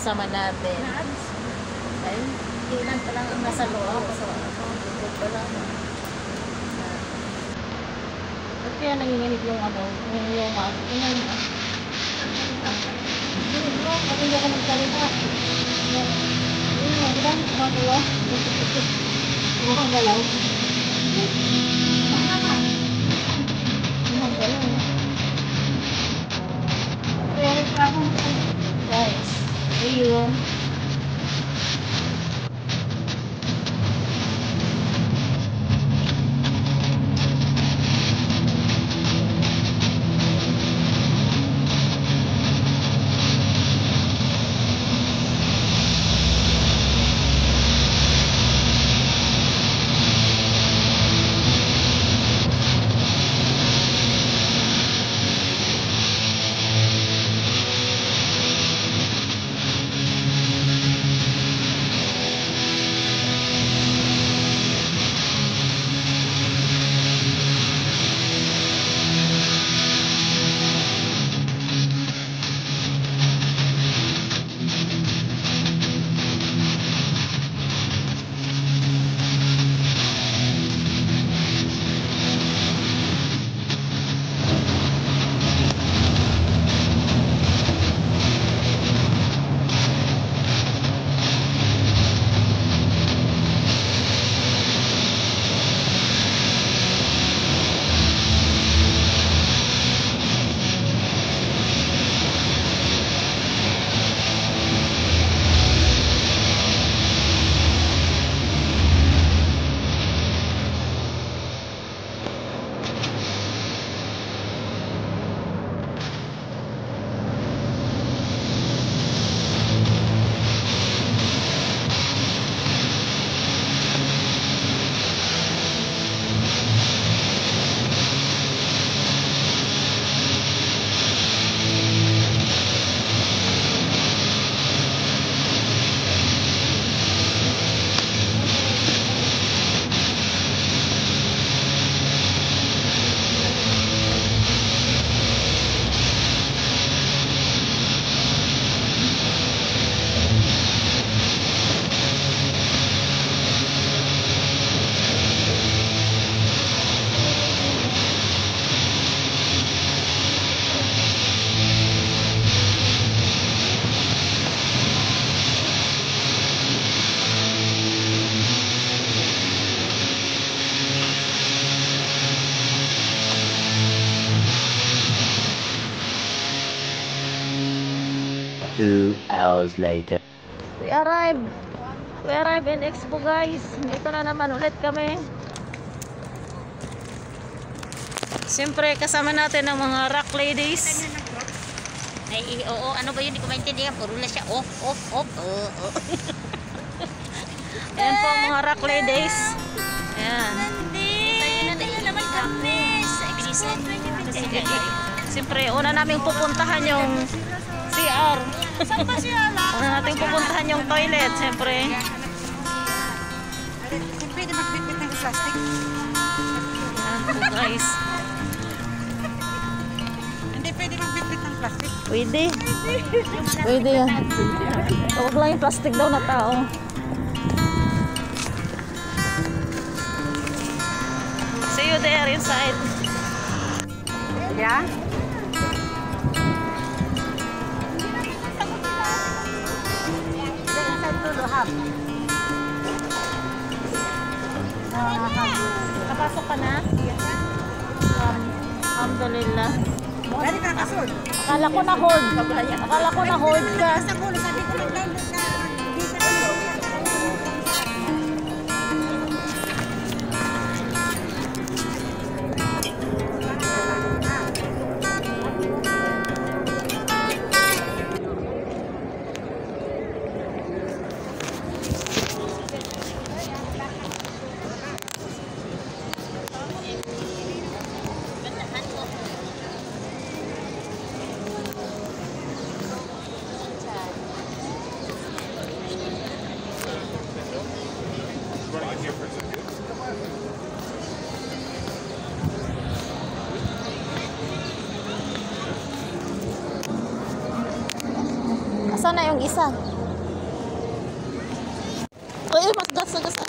kasama natin. Ay, ilan pa lang ang nasa loob. So, good pa lang. At kaya nanginginig yung ano, yung mag. Hindi bro, pati hindi ako magsalita. Hindi ba? Kumagawa. Huwag kang galaw. Guys, ayun. Two hours later. We arrived in Expo, guys. Dito na naman ulit kami. Siyempre kasama natin ang mga rock ladies. Ay, oo, ano ba yun? Hindi ko maintindihan. Puro na siya. Off. Ayan po ang mga rock ladies. Ayan. Tayo naman kami. Sa Expo 2025. Siyempre, una namin pupuntahan yung CR. Saan pa siya? Una natin pupuntahan yung toilet, siyempre. Pwede magbitbit ng plastic. Ayan po, guys. Hindi pwede magbitbit ng plastic. Pwede. Pwede yan. Huwag lang yung plastic daw na tao. See you there inside. Yeah? Nakapasok ka na? Alhamdulillah. Pwede ka nakasold. Akala ko na-hold. Akala ko na-hold ka. Sa kulo, sabi ko mag-download ka. Asan na yung isa? Uy, mas gas ako.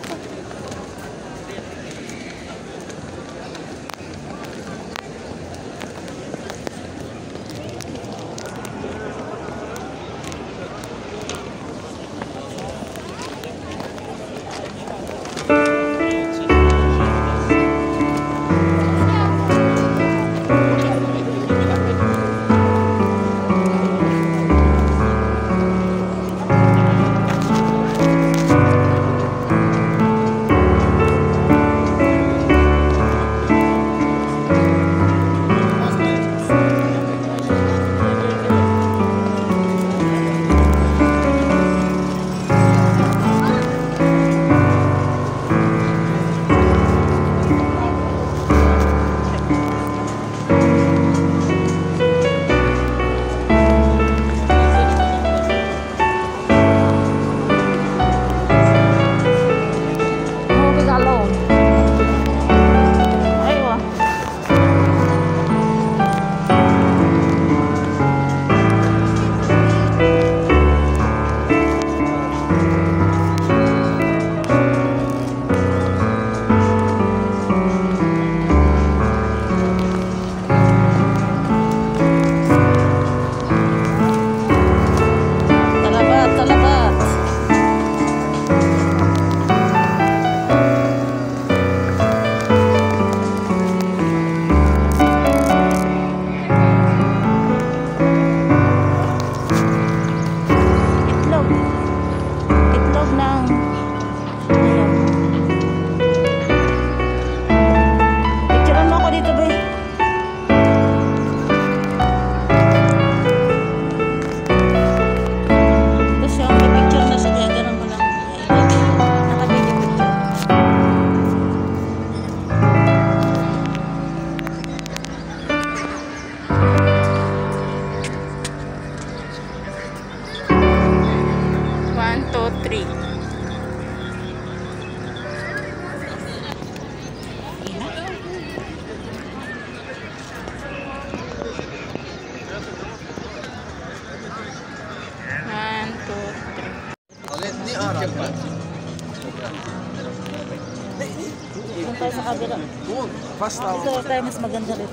Doon tayo sa kabila. Dito tayo mas maganda rin.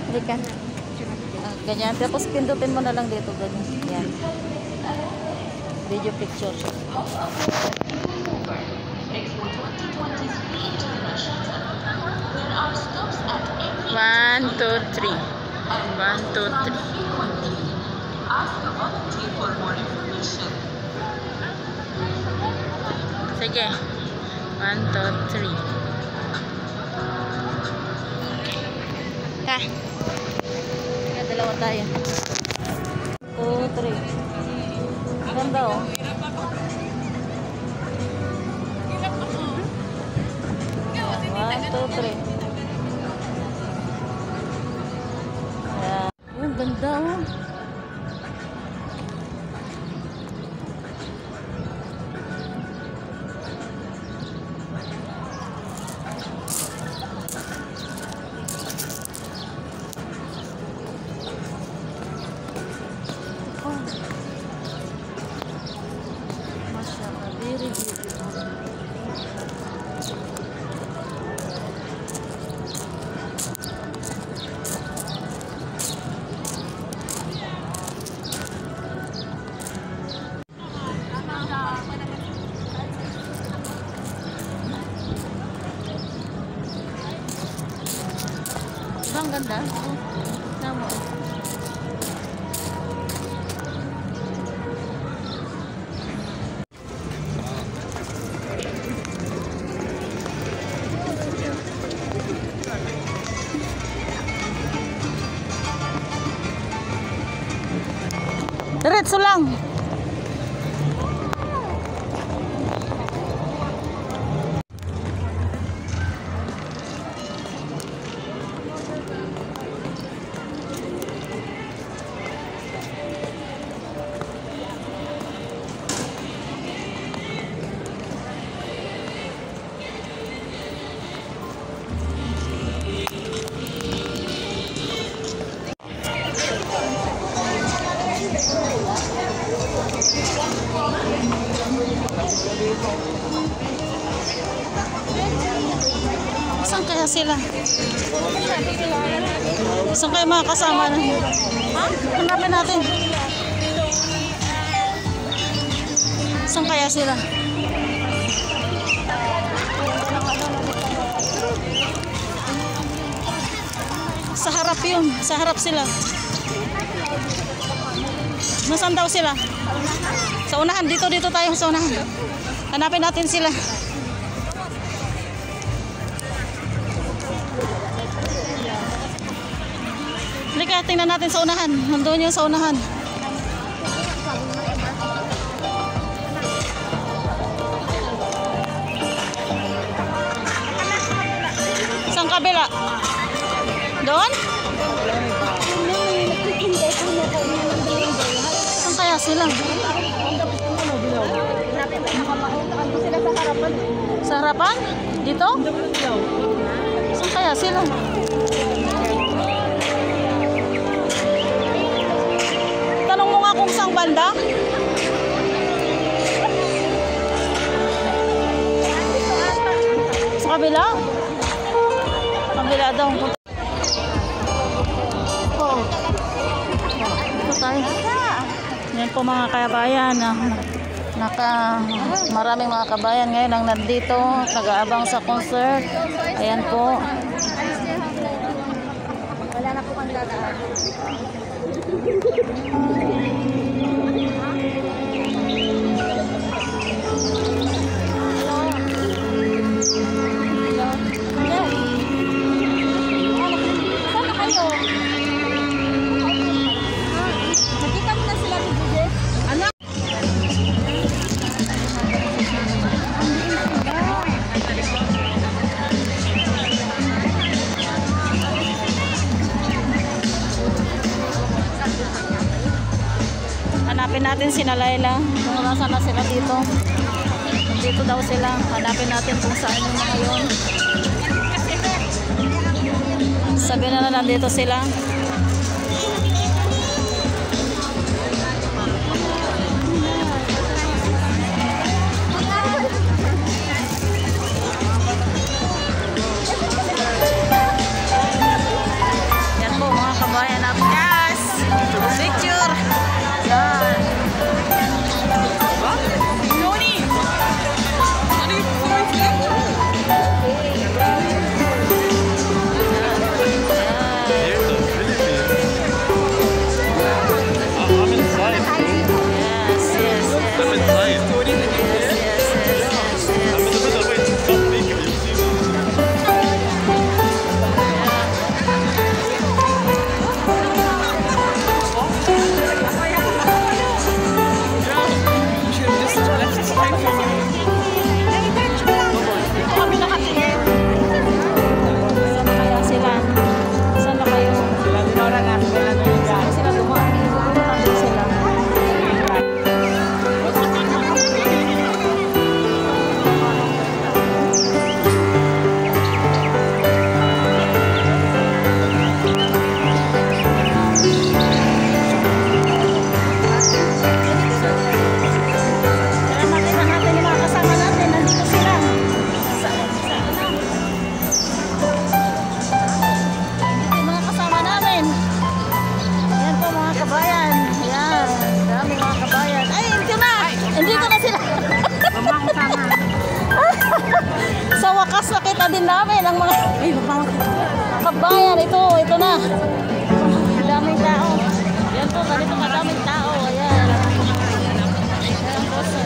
Halika. Ganyan. Tapos pindutin mo na lang dito. Ganyan. Yan. Video picture. One, two, three. 1, 2, 3. Sige. 1, 2, 3. Ha. Kaya dalawa tayo. 2, 3. Ganda oh. One, two, three. Ayan. Oh, ganda oh. Mashallah, very beautiful. Ang ganda. Tama. Diretso lang. Saan kaya sila? Saan kaya mga kasama na? Hanapin natin. Saan kaya sila? Sa harap yun. Sa harap sila. Nasaan daw sila? Sa unahan. Dito tayo sa unahan. Hanapin natin sila. Halika, tingnan natin sa unahan. Nandun yung sa unahan. Saan kabila? Doon? Saan kaya sila? Sa harapan? Dito? Saan kaya sila? Tanong mo nga kung saan banda? Sa kabila? Kabila daw. Ito tayo. Yan po mga kabayan. Maraming mga kabayan ngayon ang nandito. Nag-aabang sa concert. Ayan po. Wala na po kang dadaan. Hanapin natin si Laila. Kung nasaan na sila dito. Dito daw sila. Hanapin natin kung saan yung mga yun. Sabi na nandito sila. Yan po mga kabayan natin. Yes! Picture! Yan. Sa wakas nakita din namin ang mga kabayan. Ito na. Daming tao. Yan po, ganito kadaming tao. Ayan. Ayan po sa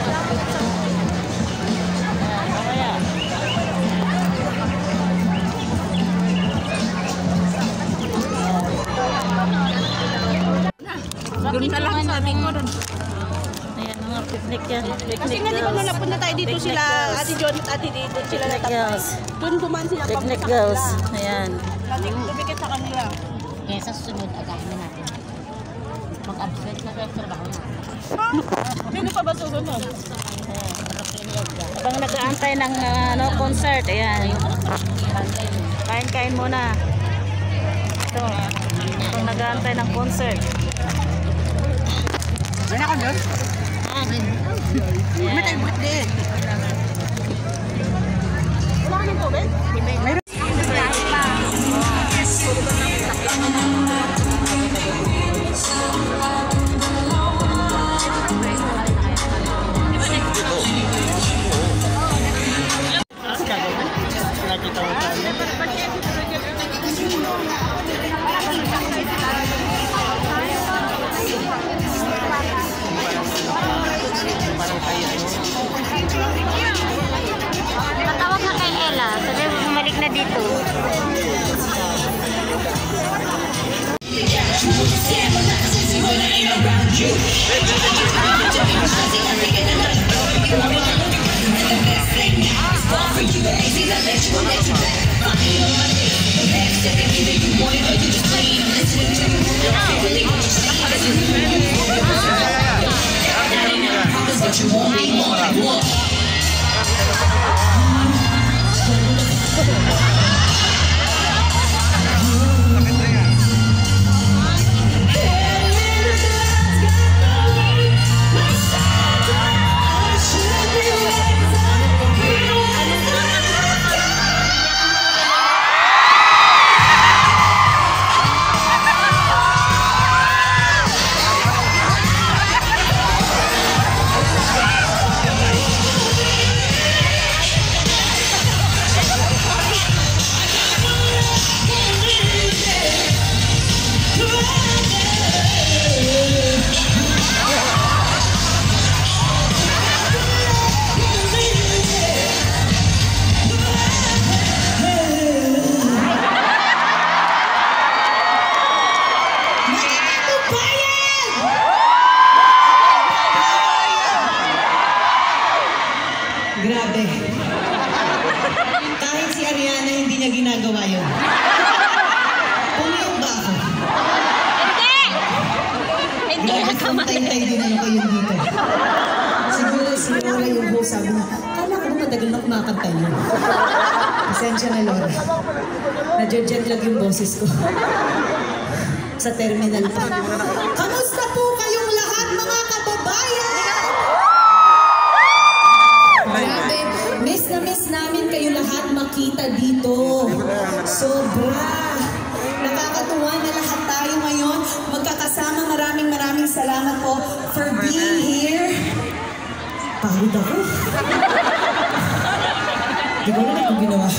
mamaya. Doon na lang sabi ko doon. Ayan, mga picnic yan. Kasi nga di ba nung napunta tayo dito sila, Ate John at Ate dito sila natapos. Doon duman sila. Picnic girls. Ayan. Lumikit sa kanila. Kaya sa susunod, agahin na natin. Mag-absent na sa trabaho na. Sino pa ba susunod? Habang nag-aantay ng concert. Ayan. Kain-kain muna. Ito. Habang nag-aantay ng concert. Ano ako doon? Matay bukat din. Wala ka ng tubig? Mayroon. Patawag ka kay Ella. Sabi mo bumalik na dito. Grabe. Kahit si Ariana hindi niya ginagawa yun. Pumiyok ba ako? Hindi! Grabe, pantay-tay din ano kayo dito. Siguro si Laura yung host sabi na, kala ko matagal na kumakanta yun. Pasensya na Laura. Nadyo-jet lag yung boses ko. Sa terminal pa. Kamusta po kayong lahat mga kababayan? Grabe, miss namin kayo lahat makita dito. Sobra. Nakakatuwa na lahat tayo ngayon. Magkakasama, maraming salamat po for being here. Pagod ako. Di ko na kung ginawa.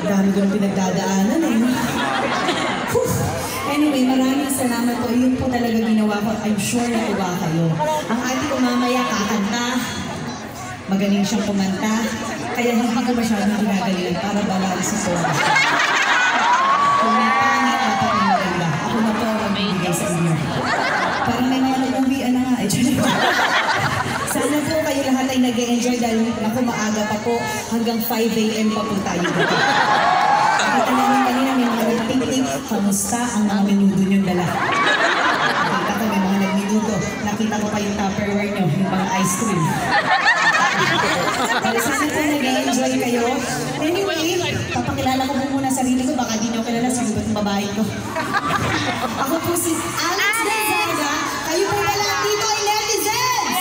Dami ko ng pinagdadaanan eh. Anyway, maraming salamat po. Yun po talaga ginawa ko. I'm sure natuwa kayo. Ang ate ko mamaya kakanta. Magaling siyang kumanta. Kaya hindi ko masyadong ginagalingan para balansin po. Kung may pangit, dapat may maganda. Ako na po ang magbibigay sa inyo. Parang may mga nag-uwian na nga. Sana po kayo lahat ay nag-e-enjoy dahil ako maaga pa po. Hanggang 5 AM pa po tayo dito. Nakita namin kanina may mga nag-picnic. Kamusta ang mga menudo niyong dala? Nakita ko may mga nag-menudo. Nakita ko pa yung Tupperware niyo, yung mga ice cream. Sana po nag-enjoy kayo. Anyway, papakilala ko po muna sarili ko. Baka di niyo kilala, sino ba itong babae ko? Ako po si Alex Gonzaga. Kayo po na lang dito ay netizens!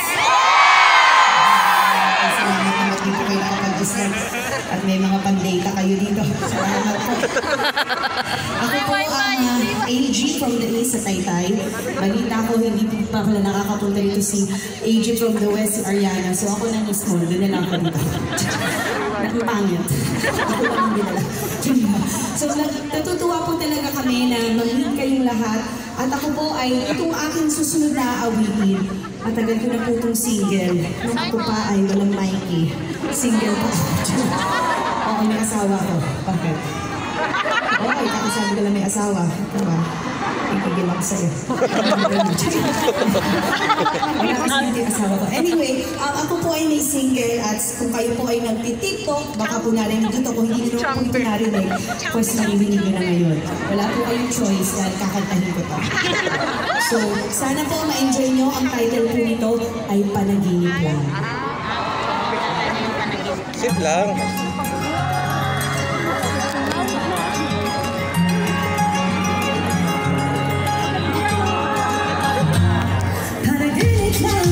Salamat naman dito kayo nakapag-isip. At may mga pan-data kayo dito. Salamat po. Ako po ang AG from the East sa Taytay. Balita ko, hindi po pa pala nakakapunta dito si AG from the West, si Ariana. So ako na mismo, doon na lang ako dito. Nakapangit. Ako lang hindi nila. So natutuwa po talaga kami na mag-meet kayong lahat. At ako po ay itong aking susunod na awitin. Matagal ko na po itong single. Nung ako pa ay walang Mikey. Single po. Oo, may asawa ko. Bakit? Okay, kakasabi ko lang may asawa. Diba? Ikigil ako sa'yo. Wala kasi hindi asawa ko. Anyway, ako po ay may single at kung kayo po ay nagtitiktok, baka po narinig dito. Kung hindi nyo po ito narinig, first narinig nyo na ngayon. Wala po kayong choice dahil kakantahin ko to. So, sana po ma-enjoy nyo. Ang title po nito ay Panaginip Lang. Sit lang. Panaginip lang,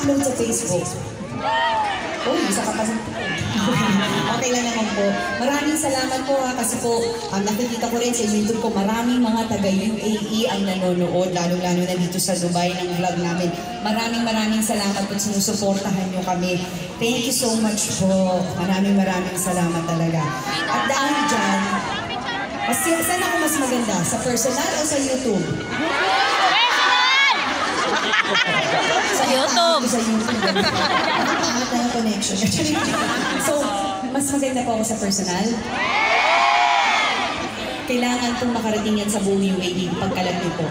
upload sa Facebook. Oh, isa ka pa sa... Okay lang naman po. Maraming salamat po ha, kasi po, nakikita ko rin sa YouTube ko, maraming mga taga-UAE ang nanonood, lalo-lalo na dito sa Dubai ng vlog namin. Maraming salamat po, sinusuportahan nyo kami. Thank you so much po. Maraming salamat talaga. At dahil dyan, saan ako mas maganda? Sa personal o sa YouTube? Sa YouTube. Sa YouTube. Nakakaangat na yung connection. So, mas maganda po ako sa personal. Kailangan pong makarating yan sa buong UAE pagkalat niyo po.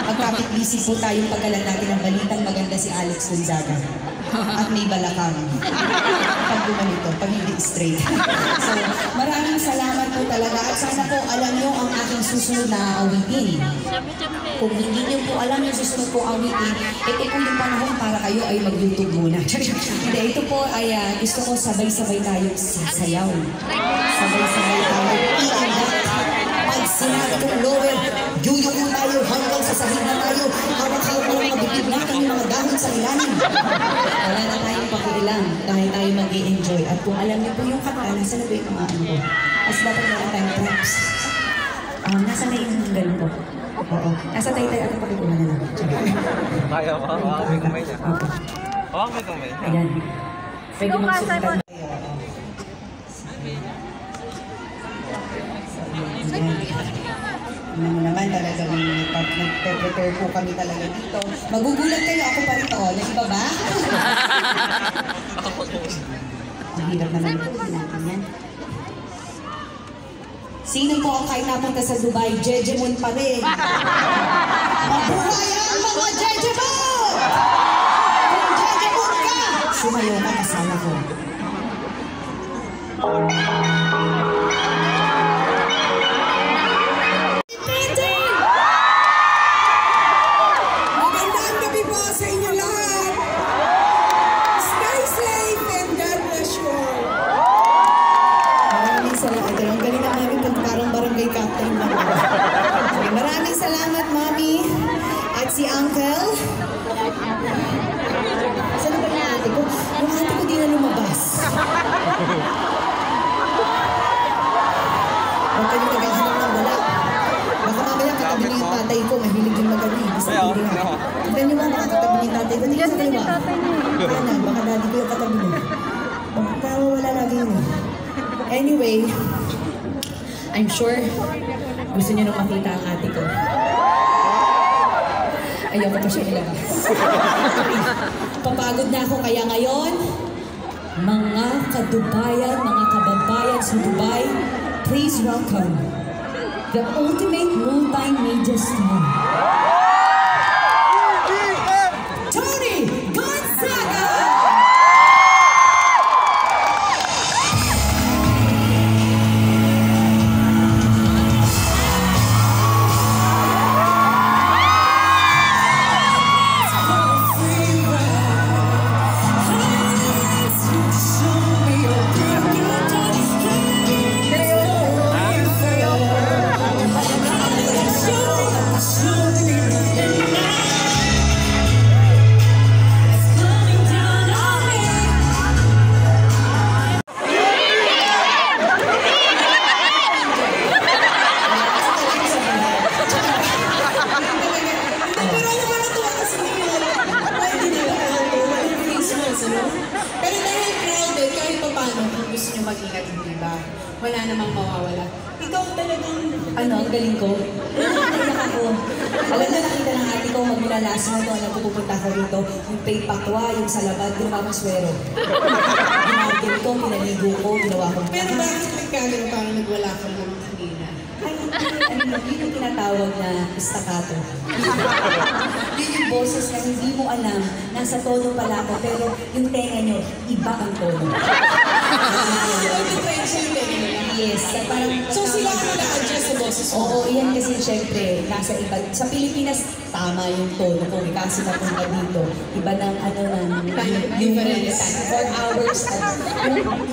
Pagkapit-busy po tayong pagkalat natin ng balitang maganda si Alex Gonzaga. At may balakang. Pag gumanito, pag hindi straight. So, maraming salamat po talaga. At sana po alam nyo ang aking susunod na awitin. Kung hindi nyo po alam yung susunod po awitin, ito po yung panahon para kayo ay mag-YouTube muna. Hindi, ito po ay gusto ko sabay-sabay tayong sasayaw. Sabay-sabay tayong iiyak. Pag sinabi kong lower, yuyuko tayo hanggang sa sahig na tayo. Hawak-hawak ng mabibig natin yung mga dahon sa ilalim. Wala na tayong pakialam dahil tayo mag-i-enjoy. At kung alam niyo po yung kanta, nasa na ba yung mga ano ko? Mas dapat meron tayong props. Nasa na yung ganun ko. Oo. Nasa tayo-tayo at pakikuha na lang. Kaya mo, hawak mo kamay niya. Hawak mo kamay. Ayan. Pwede magsubukan. Ano naman talaga nag-prepare po kami talaga dito. Magugulat kayo, ako pa rin to. Nag-iba ba? Ang hirap naman ito. Natin yan. Sino po ang kahit napunta sa Dubai? Jejemon pa rin. Mabuhay ang mga Jejemon! Kung Jejemon ka, sumayo ka kasama ko. Magandang gabi po sa inyo lahat. Stay safe and God bless you all. Maraming salamat. Ang galing na mami pag parang barangay captain lang. Okay, maraming salamat, mami. At si uncle. Saan ba yung ate ko? Yung ate ko di na lumabas. Huwag kayo naghahanap ng wala. Baka mamaya katabi niyo yung tatay ko. Mahilig yung magaling. Basta hindi nga. Tignan niyo mga baka katabi niyo yung tatay ko. Hindi ka sa kaliwa. Kanan, baka daddy ko yung katabi niyo. Baka wala lagi yun. Anyway, I'm sure gusto niyo nung makita ang ate ko. Ayaw ko pa siya ilabas. Papagod na ako kaya ngayon, mga kadubayan, mga kababayan sa Dubai, please welcome the ultimate multimedia star, Tony Gonzaga! Pero dahil crowded, kahit pa paano, kung gusto nyo mag-ingat, hindi ba? Wala namang mawawala. Ikaw talagang, Ang galing ko. Naiyak ako. Alam na nakita ng ate ko magmula last month nung pupunta ko rito, yung pay pakwa, yung salabad, yung mamaswero. Ginagin ko, pinaligo ko, ginawa ko. pero bakit nagkagano parang nagwala ka lang kanina? Ay, yun yung tinatawag na staccato. Yun yung boses na hindi mo alam, nasa tono pala ako, pero yung tenga nyo, iba ang tono. Yes, parang... So sila ang nag-adjust sa boses mo? Oo, yan kasi syempre, nasa iba. Sa Pilipinas, tama yung tono ko. Kasi napunta dito, iba ng ano na, yung 4 hours.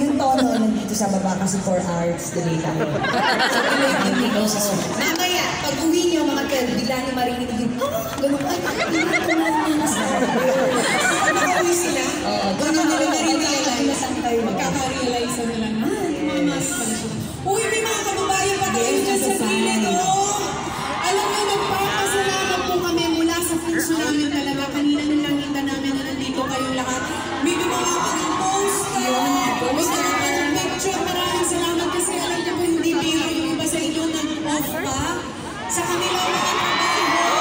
Yung tono nandito sa baba kasi 4 hours delay tayo. So, tuloy yung boses mo. Mamaya, pag uwi niyo mga 12, bigla niyo marinig yung, ganun, ay, hindi ko na nasa. Doon na nila na-realize. Magkaka-realize na nila na, tumamas pala siya. Uy, may mga kababayan pa tayo dyan sa gilid, oh! Alam mo, nagpapasalamat po kami mula sa puso namin talaga. Kanina nung nakita namin na nandito kayong lahat. May gumawa pa ng post. Gusto pa ng picture. Maraming salamat kasi alam niyo po hindi biro yung iba sa inyo nag-off pa sa kanila mga trabaho.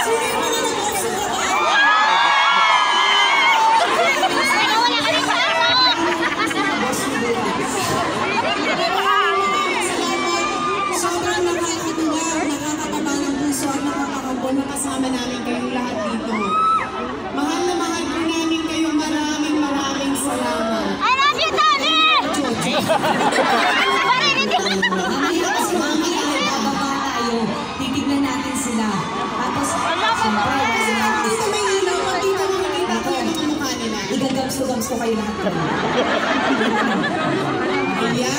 Sino yung mga nag-off sa trabaho? Sobrang nakakatuwa, nakakataba ng puso at nakakakabon na kasama namin kayong lahat dito. Mahal na mahal po namin kayo. Maraming salamat. I love you, Tony! Mamaya kasi mamaya bababa tayo. Titignan natin sila. Tapos, siyempre, Dito may ilaw, pag dito makikita ko yung mga mukha nila. igagams ko kayo lahat. Ayan.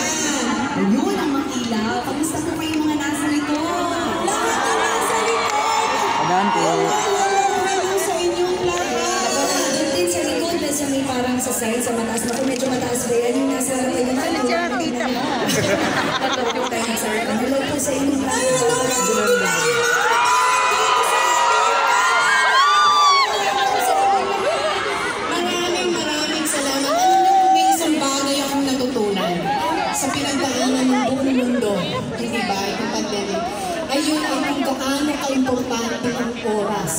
Ayun ang mga ilaw. Kamusta po kayo mga nasa likod? Lahat na nasa likod. Hello sa inyong lahat. Doon din sa likod, sa may parang sa side, sa mataas. Naku, medyo mataas ba yan? Yung nasa harapan yung ano. Tita mo. Hello po sa inyong lahat. Maraming salamat. Alam niyo, may isang bagay akong natutunan sa pinagdaanan ng buong mundo. Hindi ba? Itong pandemic. Ayun ay kung gaano ka-importante ang oras.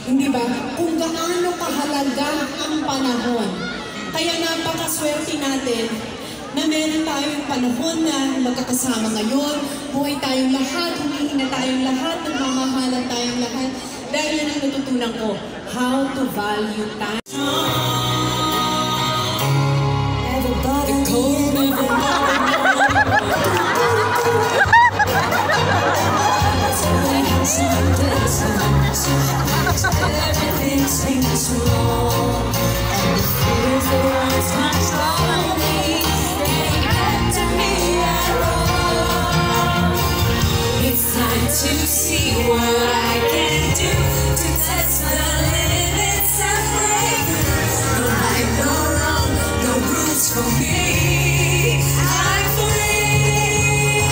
Hindi ba? Kung gaano kahalaga ang panahon. Kaya napakaswerte natin na meron tayong panahon na magkakasama ngayon. Buhay tayong lahat, humihin na tayong lahat, nagmamahalan tayong lahat. Dahil yan ang natutunan ko, how to value time. Everything seems wrong, and the fears that once controlled me, they ain't got to me at all. It's time to see what I can do to test the limits of breakthrough. No right, no wrong, no rules for me. I'm free.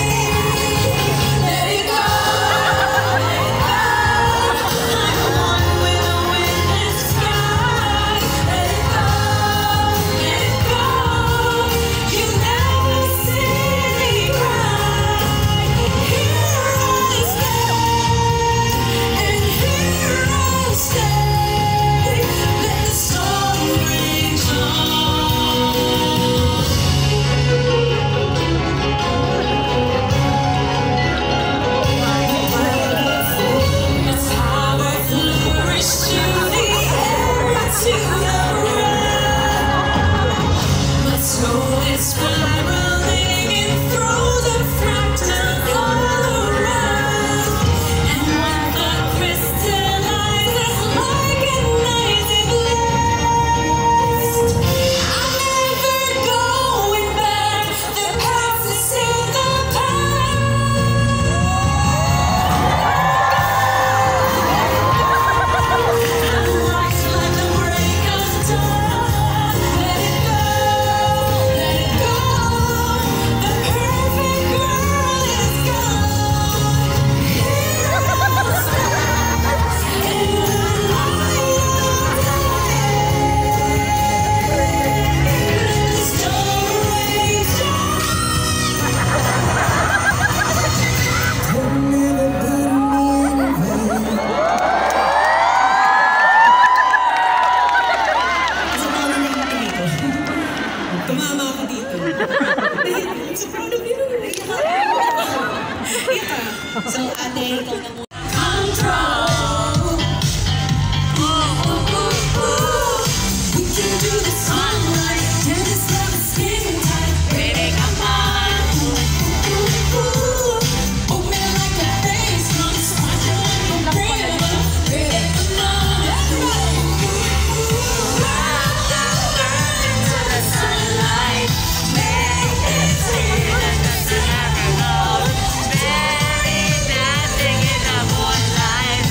Let it go. So, ate, ikaw na muna. Nothing in the moonlight.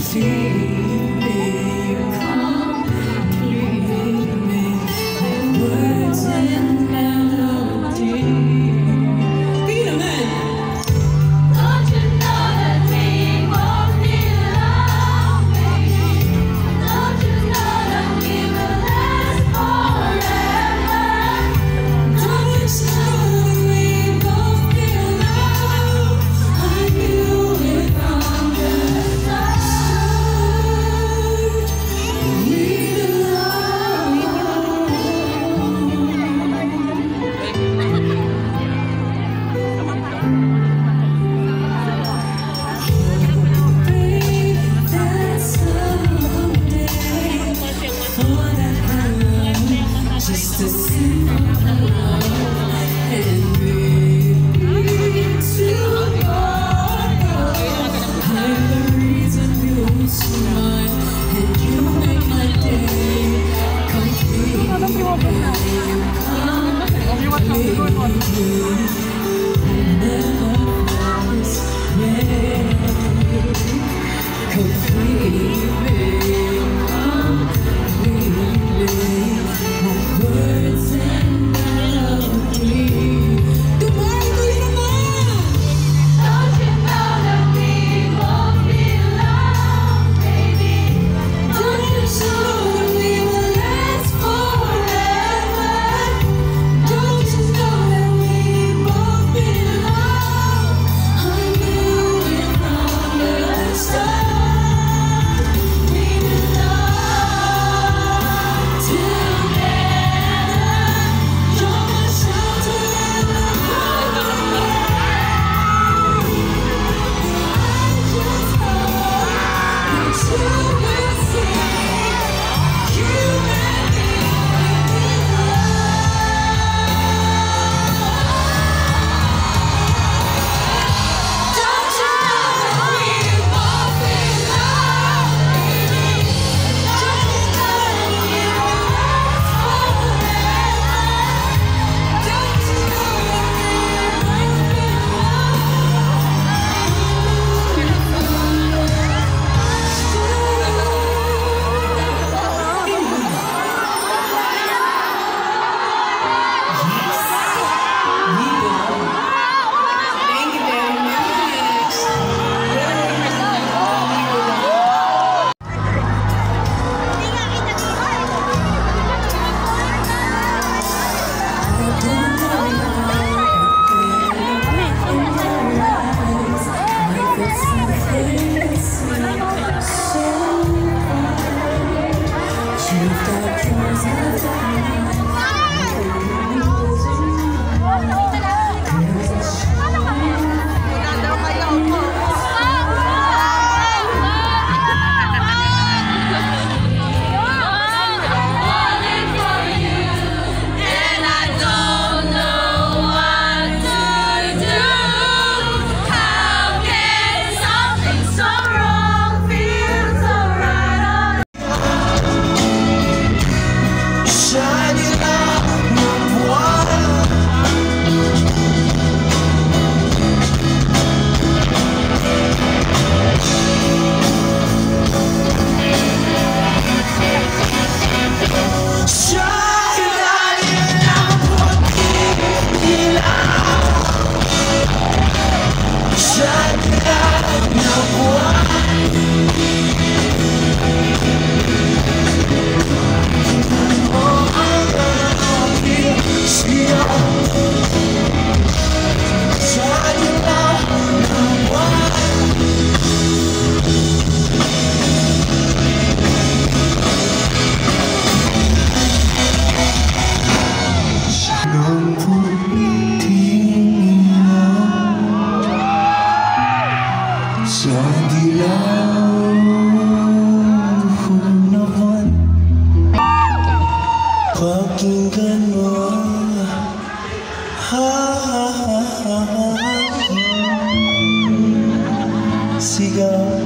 complete me, like words and melody. Be the man. Don't you know that we won't be alone, baby? Don't you know that we will last forever? Don't you know that we won't be alone? I knew it from the start. We just to see and be tomorrow. I'm the reason you smile and you make my day complete. Never this way. Words and melody. Don't you know that we won't be alone, baby? Don't you know that we will last forever? Don't you know that we won't be alone? I knew it from the start. We belong together. You're my shelter and my Thank you very much. Pakinggan mo, sigaw,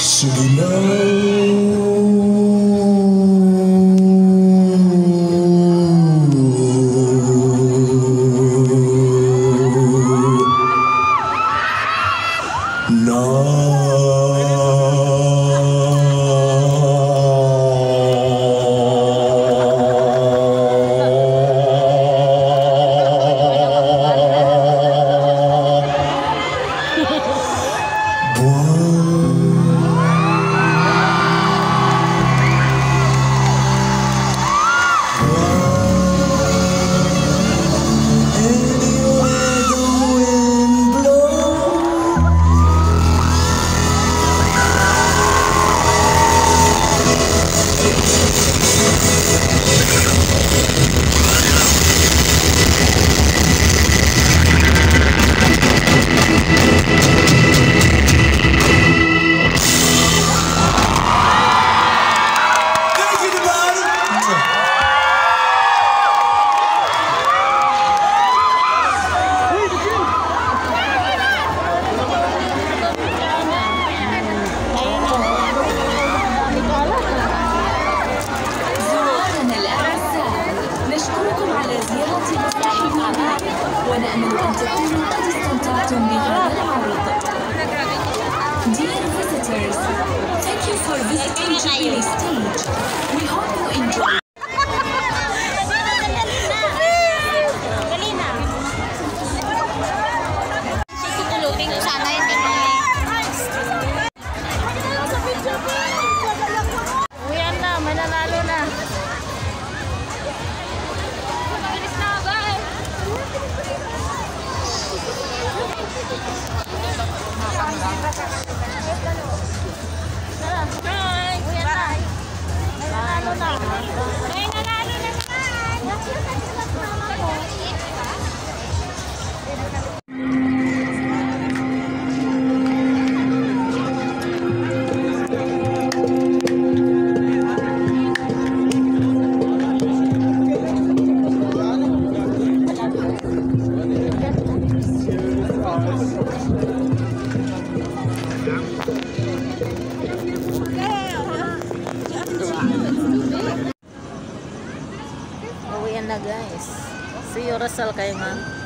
suginaw. Dear visitors, thank you for visiting Jubilee Stage. We hope you enjoy. Tutulungin ko sana yung ganun. Uyan na, may nanalo na. Bilis na ba? Hi! Uyan na. Nanalo na. Ay, nanalo na Uyan na guys. See you Rizal kayo nga.